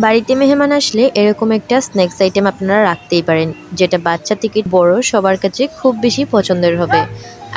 বাড়িতে মেহমান আসলে এরকম একটা স্ন্যাক্স আইটেম আপনারা রাখতেই পারেন, যেটা বাচ্চা থেকে বড় সবার কাছে খুব বেশি পছন্দের হবে।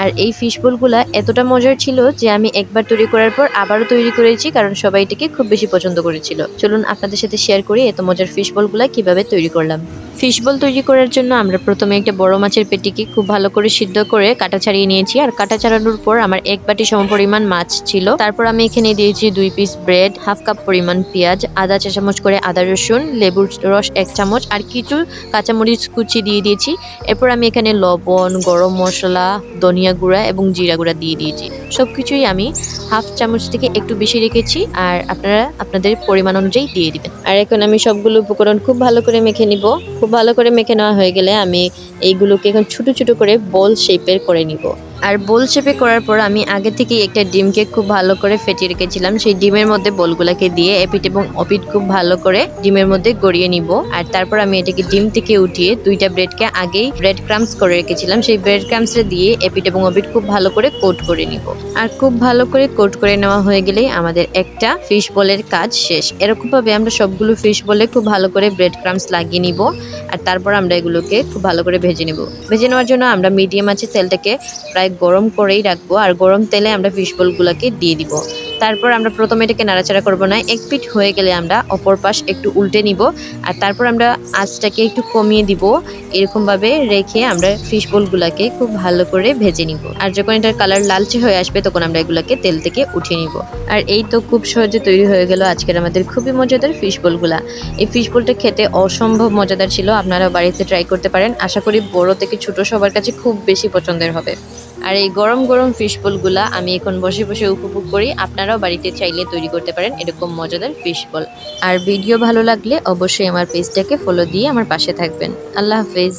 আর এই ফিশ বোলগুলা এতটা মজার ছিল যে আমি একবার তৈরি করার পর আবারও তৈরি করেছি, কারণ সবাই এটাকে খুব বেশি পছন্দ করেছিল। চলুন আপনাদের সাথে শেয়ার করি এত মজার ফিশ বোলগুলা কিভাবে তৈরি করলাম। ফিশ বোল তৈরি করার জন্য আমরা প্রথমে একটা বড় মাছের পেটিকে খুব ভালো করে সিদ্ধ করে কাটা ছাড়িয়ে নিয়েছি। আর কাটা ছাড়ানোর পর আমার এক বাটি সমপরিমাণ মাছ ছিল। তারপর আমি এখানে দিয়েছি 2 পিস ব্রেড, হাফ কাপ পরিমাণ পেঁয়াজ, আদা চা চামচ করে আদা রসুন, লেবুর রস 1 চামচ আর কিছু কাঁচামরিচ কুচি দিয়ে দিয়েছি। এরপর আমি এখানে লবণ, গরম মশলা, ধনিয়া গুঁড়া এবং জিরা গুঁড়া দিয়ে দিয়েছি। সবকিছুই আমি হাফ চামচ থেকে একটু বেশি রেখেছি, আর আপনারা আপনাদের পরিমাণ অনুযায়ী দিয়ে দিবেন। আর এখন আমি সবগুলো উপকরণ খুব ভালো করে মেখে নিব। খুব ভালো করে মেখে নেওয়া হয়ে গেলে আমি এইগুলোকে এখন ছোট ছোট করে বল শেপের করে নিব। আর বল শেপে করার পর আমি আগে থেকেই একটা ডিমকে খুব ভালো করে ফেটিয়ে রেখেছিলাম। সেই ডিমের মধ্যে বলগুলাকে দিয়ে এপিট এবং অপিট খুব ভালো করে ডিমের মধ্যে গড়িয়ে নিব। আর তারপর আমি এটাকে ডিম থেকে উঠিয়ে 2টা ব্রেডকে আগেই ব্রেড ক্রামস করে রেখেছিলাম, সেই ব্রেড ক্রামসটা দিয়ে এপিট এবং অপিট খুব ভালো করে কোট করে নিব। আর খুব ভালো করে কোট করে নেওয়া হয়ে গেলেই আমাদের একটা ফিশ বলের কাজ শেষ। এরকম ভাবে আমরা সবগুলো ফিশ বলে খুব ভালো করে ব্রেড ক্রামস লাগিয়ে নিব। আর তারপর আমরা এগুলোকে খুব ভালো করে ভেজে নেব। ভেজে নেওয়ার জন্য আমরা মিডিয়াম আঁচে তেলটাকে প্রায় গরম করেই রাখবো। আর গরম তেলে আমরা ফিশ বলগুলোকে দিয়ে দিব। তারপর আমরা প্রথমে এটাকে নাড়াচাড়া করবো না, এক পিঠ হয়ে গেলে আমরা অপর পাশ একটু উল্টে নিব। আর তারপর আমরা আঁচটাকে একটু কমিয়ে দিব। এরকমভাবে রেখে আমরা ফিশ বলগুলোকে খুব ভালো করে ভেজে নিব। আর যখন এটার কালার লালচে হয়ে আসবে তখন আমরা এগুলোকে তেল থেকে উঠিয়ে নিব। আর এই তো খুব সহজে তৈরি হয়ে গেল আজকের আমাদের খুবই মজাদার ফিশ বলগুলা। এই ফিশ বলটা খেতে অসম্ভব মজাদার ছিল, আপনারা বাড়িতে ট্রাই করতে পারেন। আশা করি বড় থেকে ছোট সবার কাছে খুব বেশি পছন্দের হবে। আর এই গরম গরম ফিশ বলগুলা আমি এখন বসে বসে উপভোগ করি। আপনারাও বাড়িতে চাইলে তৈরি করতে পারেন এরকম মজাদার ফিশ বল। আর ভিডিও ভালো লাগলে অবশ্যই আমার পেজটাকে ফলো দিয়ে আমার পাশে থাকবেন। আল্লাহ হাফেজ।